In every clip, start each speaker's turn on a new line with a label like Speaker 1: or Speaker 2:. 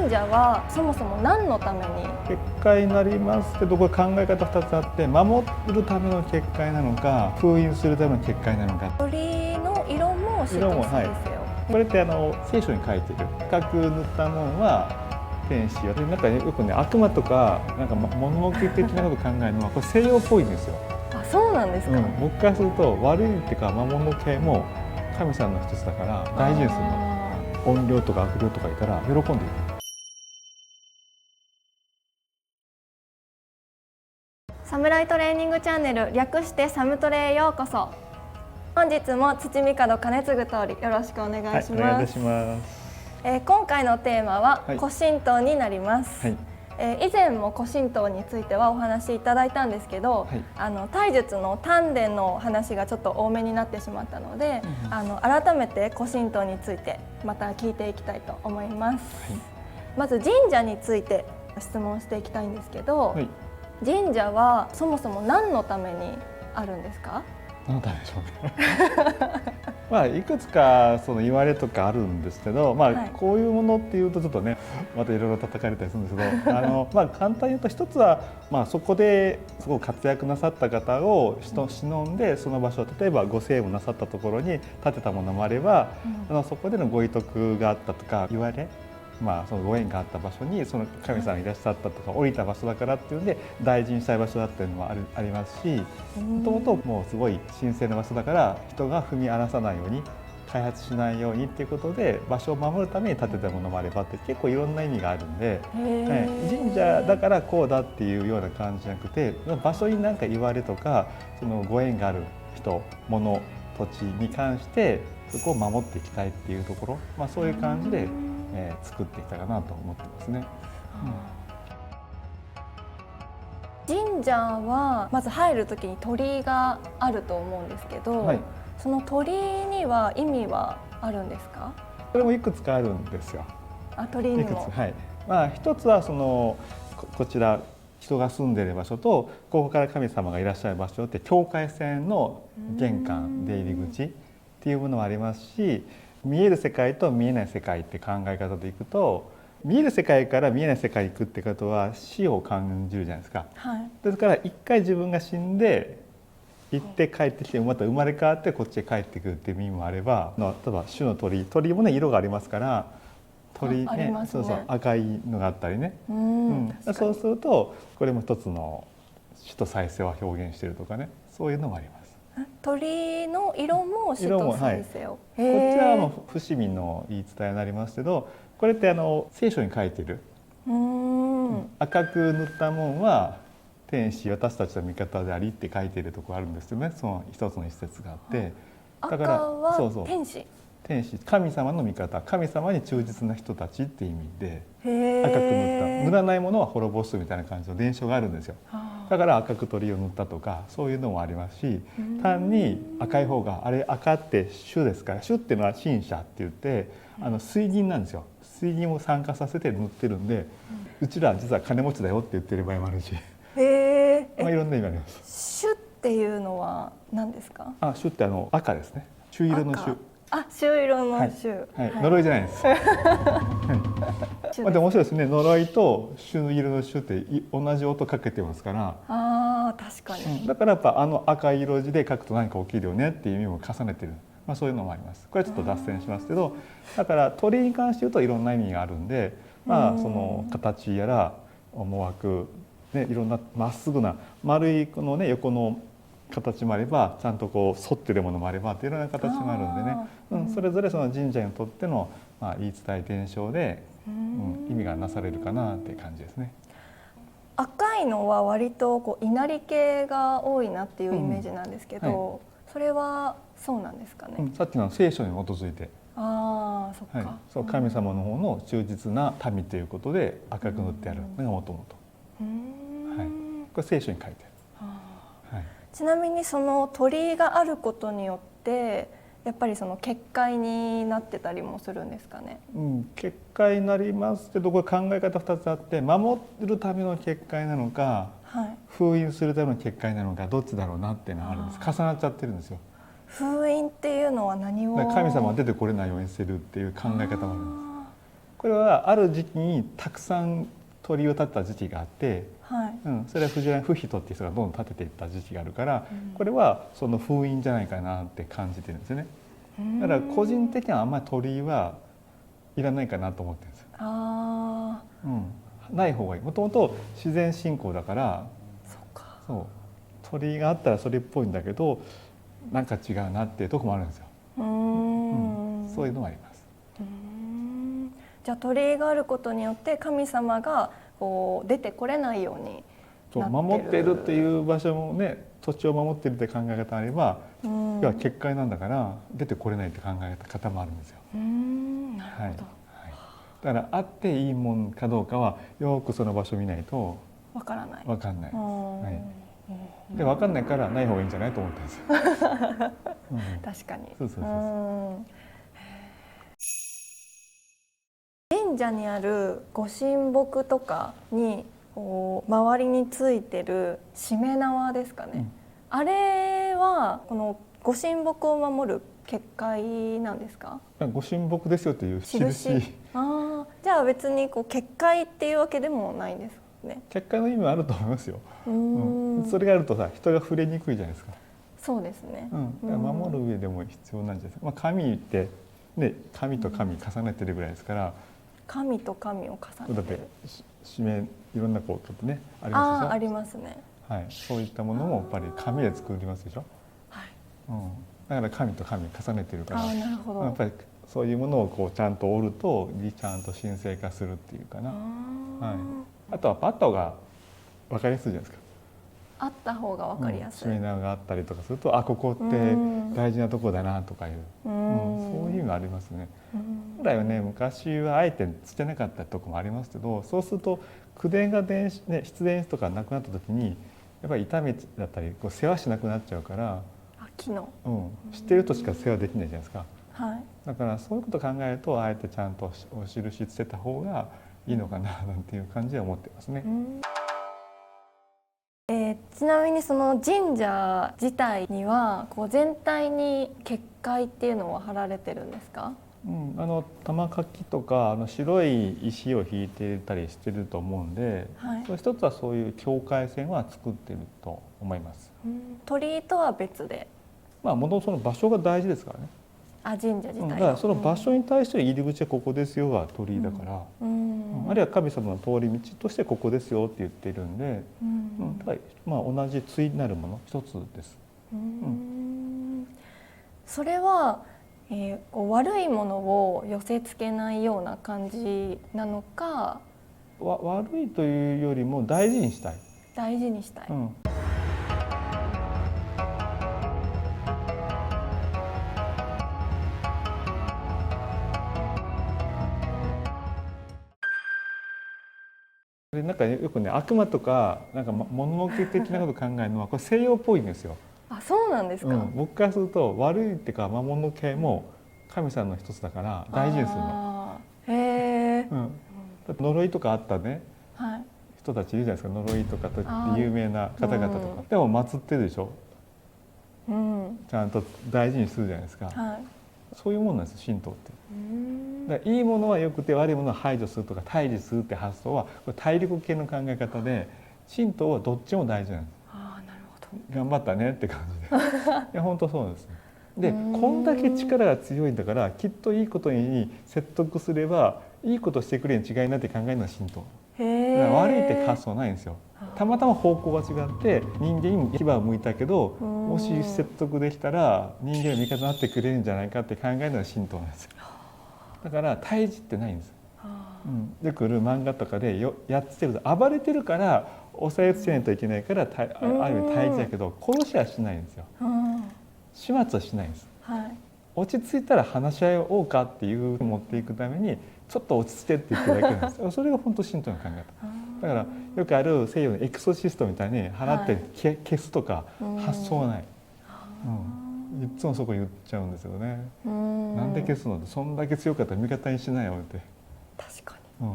Speaker 1: 神社はそもそも何のために？
Speaker 2: 結界になりますけど、これ考え方2つあって、守るための結界なのか封印するための結界なのか。
Speaker 1: 鳥の色も一つですよ。
Speaker 2: これって聖書に書いてる赤く塗ったもんは天使で、なんかよくね、悪魔とかなんか物置的なことを考えるのはこれ西洋っぽいんですよ。
Speaker 1: あ、そうなんですか。
Speaker 2: 僕からすると悪いっていうか魔物系も神様の一つだから大事にするの。怨霊とか悪霊とかいたら喜んでいる。
Speaker 1: サムライトレーニングチャンネル、略してサムトレへようこそ。本日も土御門兼次通りよろしくお願いします。
Speaker 2: はい、お願いいたします。
Speaker 1: 今回のテーマは古神道になります。以前も古神道についてはお話しいただいたんですけど、体術の丹田の話がちょっと多めになってしまったので、改めて古神道についてまた聞いていきたいと思います。まず神社について質問していきたいんですけど、神社はそもそも何のためにあるんですか？
Speaker 2: 何のためでしょうね。いくつかその言われとかあるんですけど、こういうものっていうとちょっとね、またいろいろ叩かれたりするんですけど、簡単に言うと一つは、そこですごく活躍なさった方を忍んで、その場所、例えばご政務なさったところに建てたものもあれば、そこでのご遺徳があったとか言われ、そのご縁があった場所にその神様がいらっしゃったとか、降りた場所だからっていうんで大事にしたい場所だっていうのもありますし、もともともうすごい神聖な場所だから人が踏み荒らさないように、開発しないようにっていうことで場所を守るために建てたものもあればって、結構いろんな意味があるんで、神社だからこうだっていうような感じじゃなくて、場所に何か言われとかそのご縁がある人、物、土地に関してそこを守っていきたいっていうところ、そういう感じで作っていきたいかなと思ってますね。
Speaker 1: 神社はまず入る時に鳥居があると思うんですけど、その鳥居には意味はあるんですか？
Speaker 2: それもいくつかあるんですよ。
Speaker 1: 鳥居にも。
Speaker 2: 一つはこちら人が住んでいる場所と、ここから神様がいらっしゃる場所って境界線の玄関、出入り口っていうものもありますし、見える世界と見えない世界って考え方でいくと、見える世界から見えない世界に行くってことは死を感じるじゃないですか。ですから一回自分が死んで行って帰ってきて、また生まれ変わってこっちへ帰ってくるっていう意味もあれば、例えば種の鳥もね、色がありますから、鳥ね、赤いのがあったりね、そうするとこれも一つの死と再生を表現しているとかね、そういうのもあります。
Speaker 1: 鳥の色も死と再生を、
Speaker 2: こちらは伏見の言い伝えになりますけど、これって聖書に書いてる赤く塗ったもんは天使、私たちの味方でありって書いているところあるんですよね。その一つの一節があって、
Speaker 1: 赤は天使、
Speaker 2: 神様の味方、神様に忠実な人たちっていう意味で、赤く塗らないものは滅ぼすみたいな感じの伝承があるんですよ。だから赤く鳥を塗ったとか、そういうのもありますし、単に赤い方が、あれ赤って主ですから、主っていうのは神社って言って水銀なんですよ。水銀を酸化させて塗ってるんで、うちら実は金持ちだよって言ってる場合もあるし、いろんな意味あります。
Speaker 1: 朱っていうのは何ですか？
Speaker 2: 朱って赤ですね。朱色の朱。
Speaker 1: 朱色の朱。
Speaker 2: 呪いじゃないです。でも面白いですね。呪いと朱色の朱って同じ音かけてますから。
Speaker 1: 確かに。
Speaker 2: だからやっぱ赤い色字で書くと何か起きるよねっていう意味も重ねてる。そういうのもあります。これはちょっと脱線しますけど、だから鳥に関して言うといろんな意味があるんで、その形やら思惑ね、いろんなまっすぐな丸いこのね横の形もあれば、ちゃんとこう反ってるものもあればっていろんな形もあるんでね、それぞれその神社にとっての言い伝え伝承で、意味がなされるかなっていう感じですね。
Speaker 1: 赤いのは割と稲荷系が多いなっていうイメージなんですけど、それはそうなんですかね。
Speaker 2: さっきの聖書に基づいて、神様の方の忠実な民ということで赤く塗ってあるのがもともと。これ聖書に書いてある。
Speaker 1: ちなみにその鳥居があることによってやっぱりその結界になってたりもするんですかね。
Speaker 2: 結界になりますけど、これ考え方2つあって、守るための結界なのか、封印するための結界なのか、どっちだろうなっていうのがあるんです。重なっちゃってるんですよ。
Speaker 1: 封印っていうのは何を？
Speaker 2: 神様が出てこれないようにするっていう考え方もあるんです。これはある時期にたくさん鳥居を建てた時期があって、
Speaker 1: はい、
Speaker 2: それは藤原不比等っていう人がどんどん建てていった時期があるから、これはその封印じゃないかなって感じてるんですよね。だから個人的にはあんまり鳥居はいらないかなと思ってるんですよ。ない方がいい。もともと自然信仰だから、そう鳥居があったらそれっぽいんだけどなんか違うなっていうところもあるんですよ。そういうのもあります。
Speaker 1: じゃあ鳥居があることによって神様がこう出てこれないようになってる。
Speaker 2: 守っているっていう場所もね、土地を守っているって考え方あれば、要は結界なんだから出てこれないって考え方もあるんですよ。
Speaker 1: なるほど。
Speaker 2: だからあっていいもんかどうかはよくその場所を見ないと
Speaker 1: わからない。
Speaker 2: わかんない。でわかんないからない方がいいんじゃないと思ったんですよ。
Speaker 1: 確かに。
Speaker 2: そうそうそうそう。
Speaker 1: 神社にあるご神木とかに周りについてるしめ縄ですかね、あれはこのご神木を守る結界なんですか？
Speaker 2: ご神木ですよという印。
Speaker 1: じゃあ別に結界っていうわけでもないんですね。
Speaker 2: 結界の意味はあると思いますよ。それがあるとさ、人が触れにくいじゃないですか。
Speaker 1: そうですね。
Speaker 2: 守る上でも必要なんじゃないですか。神ってね、神と神重ねてるぐらいですから。
Speaker 1: 神と神を重ねてる。
Speaker 2: だっていろんなことってねありますでしょ。
Speaker 1: ありますね。
Speaker 2: はい、そういったものもやっぱり紙で作りますでしょ。はい。だから紙と紙重ねてるから。
Speaker 1: なるほど。
Speaker 2: やっぱりそういうものをちゃんと折るとちゃんと神聖化するっていうかな。はい。あとはパッドが分かりやすいじゃないですか。あ
Speaker 1: った方が分かりやすい。
Speaker 2: しめ縄があったりとかすると、ここって大事なとこだなとかいう、そういうのがありますね。本来はね、昔はあえてつけなかったとこもありますけど、そうすると口伝が出現とかなくなった時にやっぱり痛みだったり世話しなくなっちゃうから、
Speaker 1: 木の、
Speaker 2: 知ってるとしか世話できないじゃないですか。
Speaker 1: はい。
Speaker 2: だからそういうことを考えるとあえてちゃんとお印つけた方がいいのかななんていう感じは思ってますね。
Speaker 1: ちなみにその神社自体には全体に結界っていうのは張られてるんですか？
Speaker 2: 玉垣とか白い石を引いてたりしてると思うんで、一つはそういう境界線は作ってると思います。
Speaker 1: 鳥居とは別で、
Speaker 2: もともとその場所が大事ですからね。
Speaker 1: 神社自体
Speaker 2: だからその場所に対して入り口はここですよは鳥居だから、あるいは神様の通り道としてここですよって言っているんで、だから同じ対になるもの一つです。
Speaker 1: それは、悪いものを寄せ付けないような感じなのか。
Speaker 2: 悪いというよりも大事にしたい。
Speaker 1: 大事にしたい。
Speaker 2: なんかよくね、悪魔とか物のけ的なことを考えるのはこれ西洋っぽいんですよ。
Speaker 1: そうなんですか。
Speaker 2: 僕からすると悪いっていうか魔物系も神様の一つだから大事にするの。だって呪いとかあったね、人たちいるじゃないですか。呪いとかと有名な方々とか、でも祀ってるでしょ。ちゃんと大事にするじゃないですか。そういうものなんです神道って。だからいいものはよくて悪いものは排除するとか対峙するって発想はこれ大陸系の考え方で、神道はどっちも大事なんです。頑張ったねって感じで。いや本当そうです。でこんだけ力が強いんだからきっといいことに説得すればいいことしてくれに違いないって考えるのが神道。だから悪いって発想ないんですよ。たまたま方向が違って人間に牙を向いたけど、もし説得できたら人間が味方になってくれるんじゃないかって考えるのが神道なんですよ。だから対峙ってないんです。よくる漫画とかでやってると暴れてるから抑えつけないといけないからある意味対峙だけど殺しはしないんですよ。始末はしないんです。落ち着いたら話し合いをかっていう持っていくためにちょっと落ち着けって言ってるだけなんです。それが本当神道の考え方。だからよくある西洋のエクソシストみたいに払って消すとか発想はない。いつもそこ言っちゃうんですよね。なんで消すのって、そんだけ強かったら味方にしないよって。
Speaker 1: 確かに。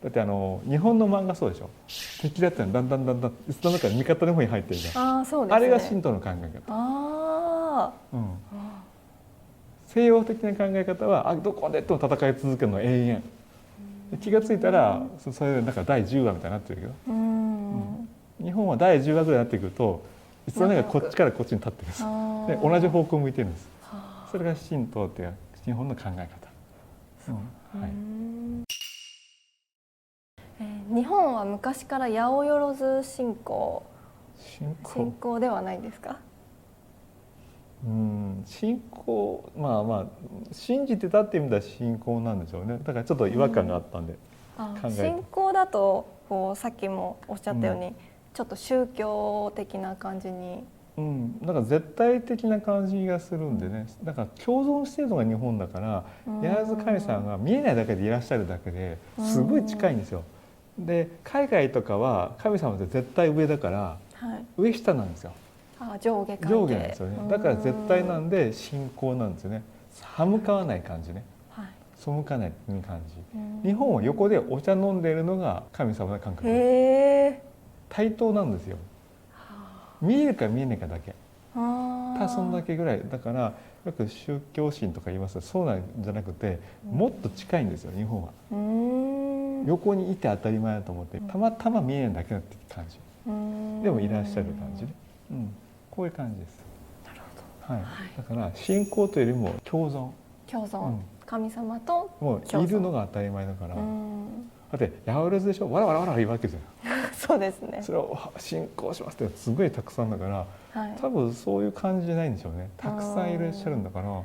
Speaker 2: だって日本の漫画そうでしょ。敵だったらだんだんいつの間にか味方の方に入ってるじゃん。あれが神道の考え方。西洋的な考え方はどこでと戦い続けるのは永遠。気がついたらそれなんか第10話みたいになってるけど、日本は第10話ぐらいになってくるといつの間にかこっちからこっちに立ってるんですで同じ方向を向いてるんです。それが神道っていう日本の考え方。
Speaker 1: 日本は昔から八百万信仰ではないですか？
Speaker 2: 信仰、まあ信じてたっていう意味では信仰なんでしょうね。だからちょっと違和感があったんで考えて、
Speaker 1: 信仰だとこうさっきもおっしゃったように、ちょっと宗教的な感じに、
Speaker 2: だから絶対的な感じがするんでね。だから共存しているのが日本だから、八百万神さんが見えないだけでいらっしゃるだけですごい近いんですよ。で海外とかは神様って絶対上だから、上下なんですよ。
Speaker 1: 上下関係。
Speaker 2: 上下なんですよね。だから絶対なんで信仰なんですよね。歯向かわない感じね。背かない感じ。日本は横でお茶飲んでいるのが神様の感覚。対等なんですよ。見えるか見えないかだけ。そんだけぐらいだから、よく宗教心とか言いますけど、そうなんじゃなくてもっと近いんですよ日本は。横にいて当たり前だと思ってたまたま見えないだけだって感じでもいらっしゃる感じね。こういう感じです。
Speaker 1: なるほど。
Speaker 2: だから信仰というよりも共存。
Speaker 1: 神様と
Speaker 2: もういるのが当たり前だから。だって八百万でしょ、わらわらわら言うわけじゃん。
Speaker 1: そうですね。
Speaker 2: それを信仰しますってすごいたくさんだから、多分そういう感じじゃないんでしょうね。たくさんいらっしゃるんだから。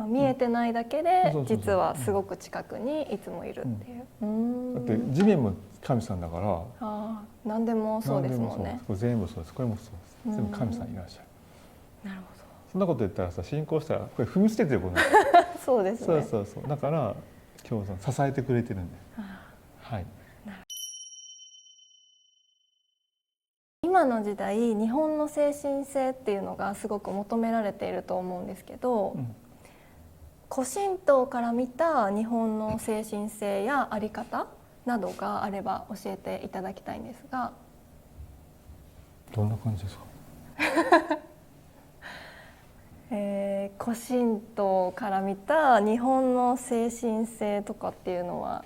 Speaker 1: 見えてないだけで実はすごく近くにいつもいるっていう。
Speaker 2: だって地面も神さんだから。
Speaker 1: 何でもそうですもんね。
Speaker 2: 全部そうです。これもそうです。全部神さんいらっしゃる。
Speaker 1: なるほど。
Speaker 2: そんなこと言ったらさ、信仰したらこれ踏み捨ててることない。
Speaker 1: そうですね。
Speaker 2: そうだから共存支えてくれてるんで。
Speaker 1: 今の時代日本の精神性っていうのがすごく求められていると思うんですけど、古神道から見た日本の精神性や在り方などがあれば教えていただきたいんですが。
Speaker 2: どんな感じですか？
Speaker 1: 古神道から見た日本の精神性とかっていうのは、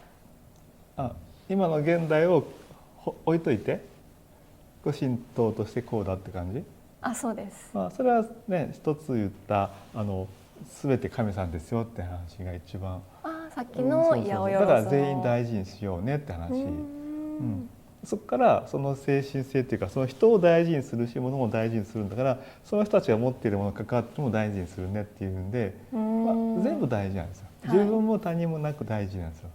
Speaker 2: 今の現代を置いといて古神道としてこうだって感じ？
Speaker 1: そうです。
Speaker 2: それはね、一つ言った全て神さんですよって話が一番。
Speaker 1: さっきの八百万
Speaker 2: だから全員大事にしようねって話。そこからその精神性っていうか、その人を大事にするし、ものも大事にするんだから、その人たちが持っているもの関わっても大事にするねっていうんで、全部大事なんですよ。自分も他人もなく大事なんですよ。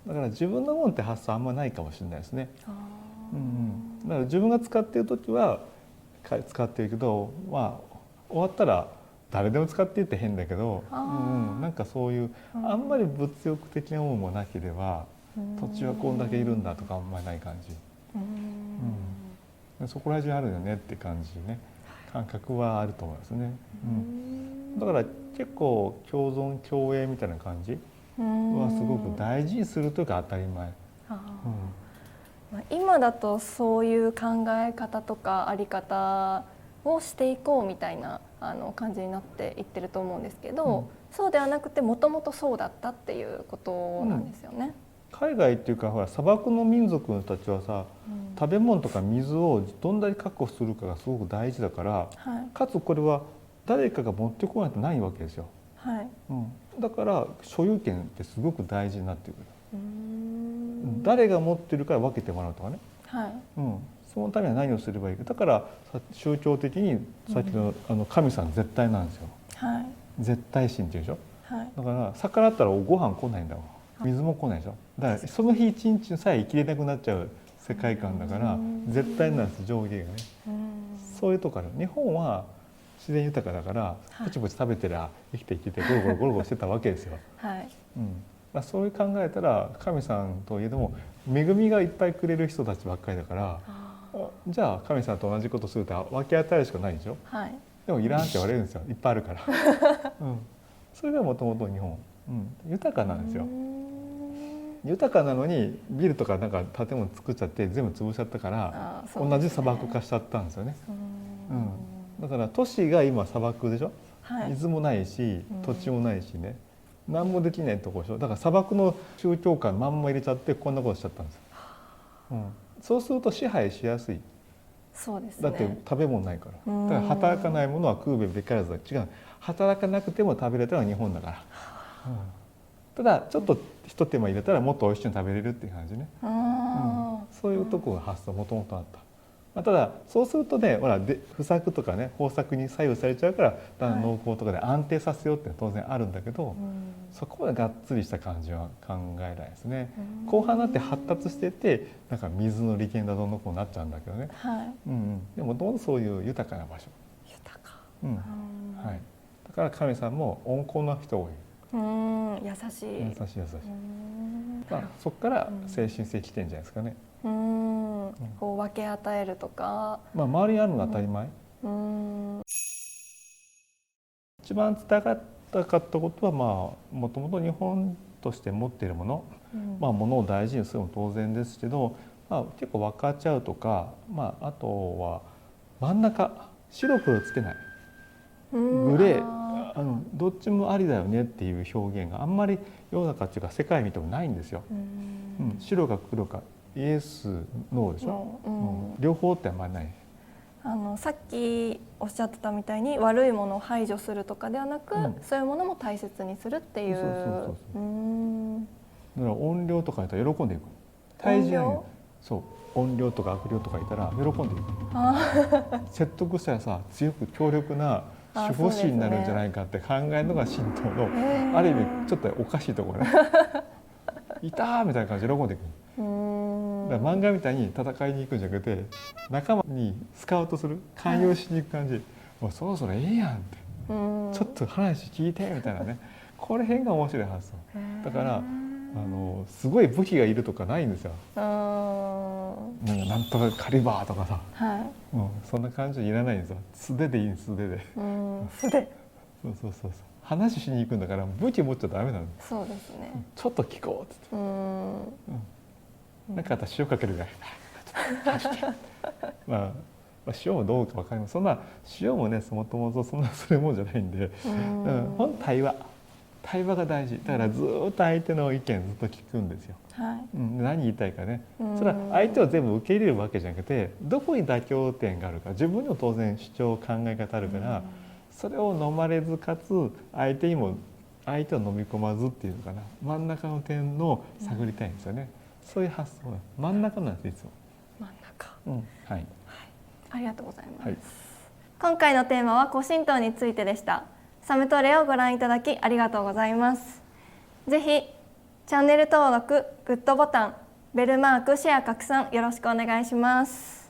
Speaker 2: だから自分のものって発想あんまないかもしれないですね。だから自分が使っている時は使ってるけど、終わったら誰でも使っていって変だけど、なんかそういうあんまり物欲的なものもなければ、土地はこんだけいるんだとかあんまりない感じ。そこら中あるよねって感じね、感覚はあると思いますね。だから結構共存共栄みたいな感じはすごく大事にするというか当たり前。
Speaker 1: 今だとそういう考え方とかあり方をしていこうみたいな感じになっていってると思うんですけど、そうではなくてもともとそうだったっていうことなんですよね。
Speaker 2: 海外っていうか、ほら砂漠の民族の人たちはさ、食べ物とか水をどんだけ確保するかがすごく大事だから、かつこれは誰かが持ってこないとないわけですよ。だから所有権ってすごく大事になってくる。誰が持ってるか分けてもらうとかね。そのためには何をすればいいか。だから宗教的にさっきの神さん絶対なんですよ。絶対神っていうでしょ。だから逆らったらご飯来ないんだもん。水も来ないでしょ。だからその日一日さえ生きれなくなっちゃう世界観だから絶対なんです、上下がね。そういうとこある。日本は自然豊かだからポチポチ食べてりゃ生きていけてゴロゴロゴロゴロしてたわけですよ。そういう考えたら神さんといえども恵みがいっぱいくれる人たちばっかりだから、じゃあ神さんと同じことすると分け与えるしかないでしょ。でもいらんって言われるんですよ、いっぱいあるから。それがもともと日本、豊かなんですよ。豊かなのにビルとかなんか建物作っちゃって全部潰しちゃったから、同じ砂漠化しちゃったんですよね。だから都市が今砂漠でしょ。水もないし土地もないしね。何もできないところでしょ。だから砂漠の宗教観まんま入れちゃってこんなことしちゃったんですよ。そうすると支配しやすい。
Speaker 1: そうですね、
Speaker 2: だって食べ物ないから。だから働かないものは食うべべからずは違う。働かなくても食べれたのは日本だから。ただちょっと一手間入れたらもっと美味しく食べれるっていう感じね。そういうところが発想もともとあった。ただそうするとね、ほら不作とかね豊作に左右されちゃうからだんだん農耕とかで安定させようって当然あるんだけど、そこまでがっつりした感じは考えられないですね。後半になって発達しててなんか水の利権だどんどんこうなっちゃうんだけどね、でもどんどんそういう豊かな場所、
Speaker 1: 豊か、
Speaker 2: はい、だから神さんも温厚な人が多い。
Speaker 1: 優しい
Speaker 2: 優しい優しい。そこから精神性来てんじゃないですかね。
Speaker 1: こう分け与えるとか、
Speaker 2: 周りにあるのが当たり前。一番伝えたかったことはもともと日本として持っているもの、物を大事にするのも当然ですけど、結構分かっちゃうとか、あとは真ん中白黒つけないグレー、どっちもありだよねっていう表現があんまり世の中っていうか世界見てもないんですよ。白か黒かイエスノーでしょ、両方ってあんまりない。
Speaker 1: さっきおっしゃってたみたいに悪いものを排除するとかではなく、そういうものも大切にするっていう。だ
Speaker 2: から音量とかいたら喜んでいく。
Speaker 1: 音量？
Speaker 2: そう音量とか悪霊とかいたら喜んでいく。説得したらさ強く強力な守護神になるんじゃないかって考えるのが神道のある意味ちょっとおかしいところね。いたーみたいな感じで喜んでいく。だから漫画みたいに戦いに行くんじゃなくて仲間にスカウトする勧誘しに行く感じ、もうそろそろええやんってちょっと話聞いてみたいなね、これ辺が面白い発想だからすごい武器がいるとかないんですよ。なんとかカリバーとかさ、そんな感じいらないんですよ。素手でいいんです。素手で
Speaker 1: 素手
Speaker 2: そう話しに行くんだから武器持っちゃダメなの。
Speaker 1: そうですね。
Speaker 2: ちょっと聞こうっつってなんかあったら塩かけるぐらい塩もどうか分かります。そんな塩もねもともとそんなするもんじゃないんで、対話が大事だからずっと相手の意見ずっと聞くんですよ。何言いたいかね。それは相手を全部受け入れるわけじゃなくてどこに妥協点があるか自分にも当然主張考え方あるから、それを飲まれずかつ相手を飲み込まずっていうのかな、真ん中の点の探りたいんですよね。そういう発想が真ん中なんですいつも。
Speaker 1: 真ん中。
Speaker 2: はい。
Speaker 1: ありがとうございます。今回のテーマは古神道についてでした。サムトレをご覧いただきありがとうございます。ぜひチャンネル登録、グッドボタン、ベルマーク、シェア拡散よろしくお願いします。